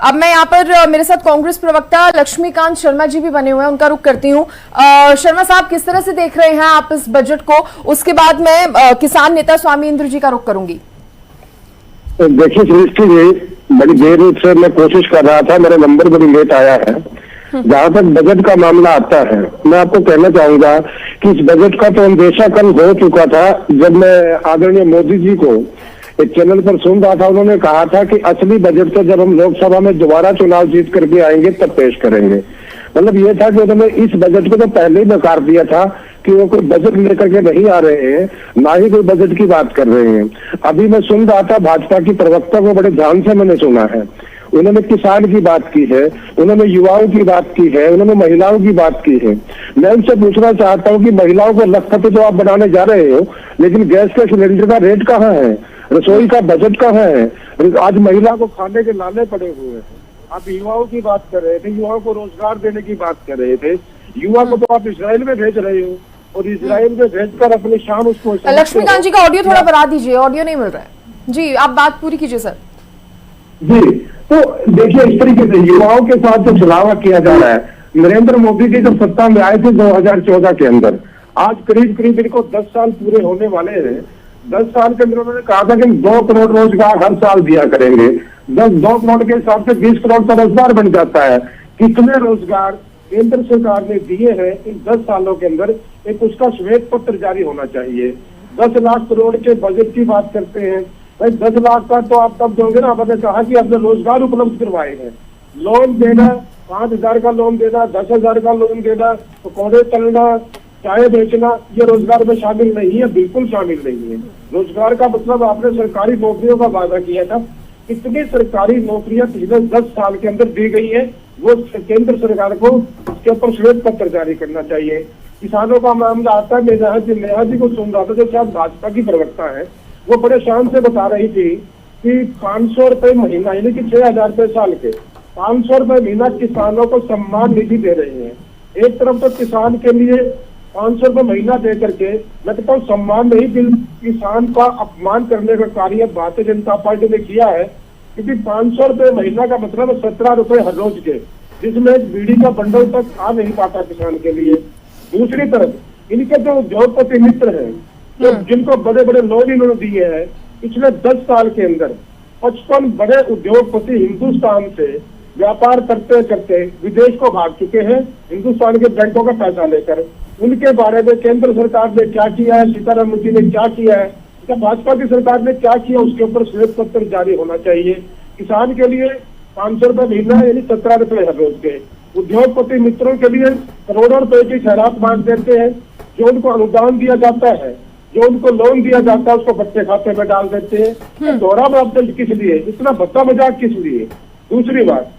अब मैं यहाँ पर मेरे साथ कांग्रेस प्रवक्ता लक्ष्मीकांत शर्मा जी भी बने हुए हैं, उनका रुख करती हूँ। शर्मा साहब, किस तरह से देख रहे हैं आप इस बजट को? उसके बाद मैं किसान नेता स्वामी इंद्र जी का रुख करूंगी। देखिए सृष्टि जी, बड़ी देर से मैं कोशिश कर रहा था, मेरा नंबर बड़ी लेट आया है। जहां तक बजट का मामला आता है, मैं आपको कहना चाहूंगा कि इस बजट का तो अंदेशा कल हो चुका था। जब मैं आदरणीय मोदी जी को एक चैनल पर सुन रहा था, उन्होंने कहा था कि असली बजट तो जब हम लोकसभा में दोबारा चुनाव जीत करके आएंगे तब पेश करेंगे। मतलब ये था कि उन्होंने इस बजट को तो पहले ही नकार दिया था कि वो कोई बजट लेकर के नहीं आ रहे हैं, ना ही कोई बजट की बात कर रहे हैं। अभी मैं सुन रहा था भाजपा की प्रवक्ता को, बड़े ध्यान से मैंने सुना है। उन्होंने किसान की बात की है, उन्होंने युवाओं की बात की है, उन्होंने महिलाओं की बात की है। मैं उनसे पूछना चाहता हूँ कि महिलाओं को लखपति तो आप बनाने जा रहे हो, लेकिन गैस के सिलेंडर का रेट कहाँ है, रसोई का बजट कहाँ है? आज महिला को खाने के लाले पड़े हुए हैं। आप युवाओं की बात कर रहे थे, युवाओं को रोजगार देने की बात कर रहे थे। युवा को तो आप इजराइल में भेज रहे हो और इजराइल में भेजकर अपनी शान उसको। लक्ष्मीकांत जी का ऑडियो थोड़ा बढ़ा दीजिए, ऑडियो नहीं मिल रहा है जी, आप बात पूरी कीजिए सर। जी, तो देखिए इस तरीके से युवाओं के साथ जो छलावा किया जा रहा है, नरेंद्र मोदी जी जब सत्ता में आए थे 2014 के अंदर, आज करीब करीब इनको 10 साल पूरे होने वाले हैं। 10 साल के अंदर उन्होंने कहा था कि 2 करोड़ रोजगार हर साल दिया करेंगे। 2 करोड़ के हिसाब से 20 करोड़ का रोजगार बन जाता है। कितने रोजगार केंद्र सरकार ने दिए हैं इन 10 सालों के अंदर, एक उसका श्वेत पत्र जारी होना चाहिए। 10 लाख करोड़ के बजट की बात करते हैं भाई, 10 लाख का तो आप तब दोगे ना। आपने कहा कि आपने रोजगार उपलब्ध करवाए हैं। लोन देना, 5,000 का लोन देना, 10,000 का लोन देना, पकौड़े तलना, चाय बेचना, ये रोजगार में शामिल नहीं है, बिल्कुल शामिल नहीं है। रोजगार का मतलब आपने सरकारी नौकरियों का वादा किया था। कितनी सरकारी नौकरियां पिछले 10 साल के अंदर दी गई है, वो केंद्र सरकार को इसके ऊपर श्वेत पत्र जारी करना चाहिए। किसानों का मामला आता है, नेहा जी को सुन रहा था जो शायद भाजपा की प्रवक्ता है, वो बड़े शान से बता रही थी कि 500 रुपए महीना, यानी कि 6,000 रुपए साल के 500 रुपए महीना किसानों को सम्मान निधि दे रहे हैं। एक तरफ तो किसान के लिए 500 रुपए महीना दे करके मैं कहता हूँ सम्मान नहीं, किसान का अपमान करने का कार्य भारतीय जनता पार्टी ने किया है। क्योंकि 500 रुपए महीना का मतलब 17 रुपए हर रोज के, जिसमें एक बीड़ी का बंडल तक आ नहीं पाता किसान के लिए। दूसरी तरफ इनके जो उद्योगपति मित्र हैं, जो जिनको बड़े बड़े लोन इन्होंने दिए हैं, पिछले 10 साल के अंदर 55 बड़े उद्योगपति हिंदुस्तान से व्यापार करते करते विदेश को भाग चुके हैं, हिंदुस्तान के बैंकों का पैसा लेकर। उनके बारे में केंद्र सरकार ने क्या किया है, सीतारमण जी ने क्या किया है, या भाजपा की सरकार ने क्या किया, उसके ऊपर श्वेत पत्र जारी होना चाहिए। किसान के लिए 500 रुपए महीना यानी 17 रुपए हर रोज के, उद्योगपति मित्रों के लिए करोड़ों रुपए की खैरात बांट देते हैं। जो उनको अनुदान दिया जाता है, जो उनको लोन दिया जाता है, उसको बच्चे खाते में डाल देते हैं। दोहरा मुआवजा किस लिए, इतना भत्ता मजाक किस लिए? दूसरी बात,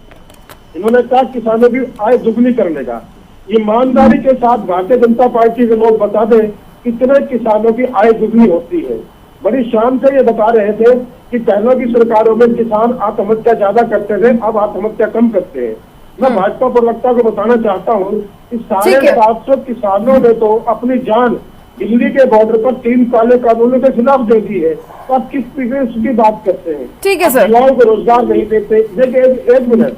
इन्होंने कहा किसानों की आय दुगनी करने का। ईमानदारी के साथ भारतीय जनता पार्टी के लोग बता दें कितने किसानों की आय दुगनी होती है। बड़ी शान से ये बता रहे थे कि पहले की सरकारों में किसान आत्महत्या ज्यादा करते थे, अब आत्महत्या कम करते हैं। मैं भाजपा प्रवक्ता को बताना चाहता हूँ कि 750 किसानों ने तो अपनी जान दिल्ली के बॉर्डर पर 3 काले कानूनों के खिलाफ दे दी है। तो आप किस तरीके से उसकी बात करते हैं? ठीक है सर। युवाओं को रोजगार नहीं देते। देखिए एक मिनट,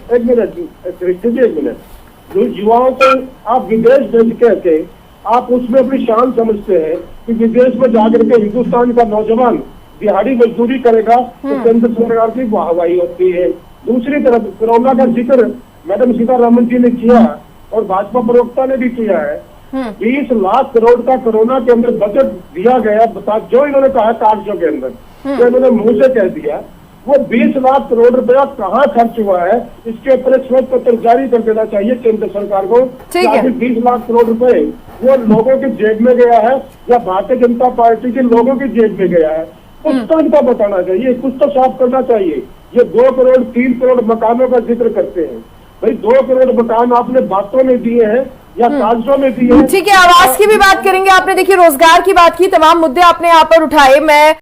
जो युवाओं को आप विदेश भेज के आप उसमें अपनी शान समझते हैं कि विदेश में जाकर के हिंदुस्तान का नौजवान दिहाड़ी मजदूरी करेगा तो केंद्र सरकार की वाहवाही होती है। दूसरी तरफ कोरोना का जिक्र मैडम सीतारमण जी ने किया और भाजपा प्रवक्ता ने भी किया है। 20 लाख करोड़ का कोरोना के अंदर बजट दिया गया, बता जो इन्होंने कहा कागजों के अंदर, तो इन्होंने मुंह से कह दिया। वो 20 लाख करोड़ रुपया कहाँ खर्च हुआ है, इसके ऊपर श्वेत पत्र जारी कर देना चाहिए केंद्र सरकार को। 20 लाख करोड़ रुपए वो लोगों की जेब में गया है या भारतीय जनता पार्टी के लोगों की जेब में गया है, कुछ तो इनको बताना चाहिए, कुछ तो साफ करना चाहिए। ये 2 करोड़ 3 करोड़ मकानों का जिक्र करते हैं। भाई 2 करोड़ मकान आपने बातों में दिए हैं या कागजों में दिए हैं? ठीक है, आवास की भी बात करेंगे। आपने देखिए रोजगार की बात की, तमाम मुद्दे आपने यहाँ पर उठाए। मैं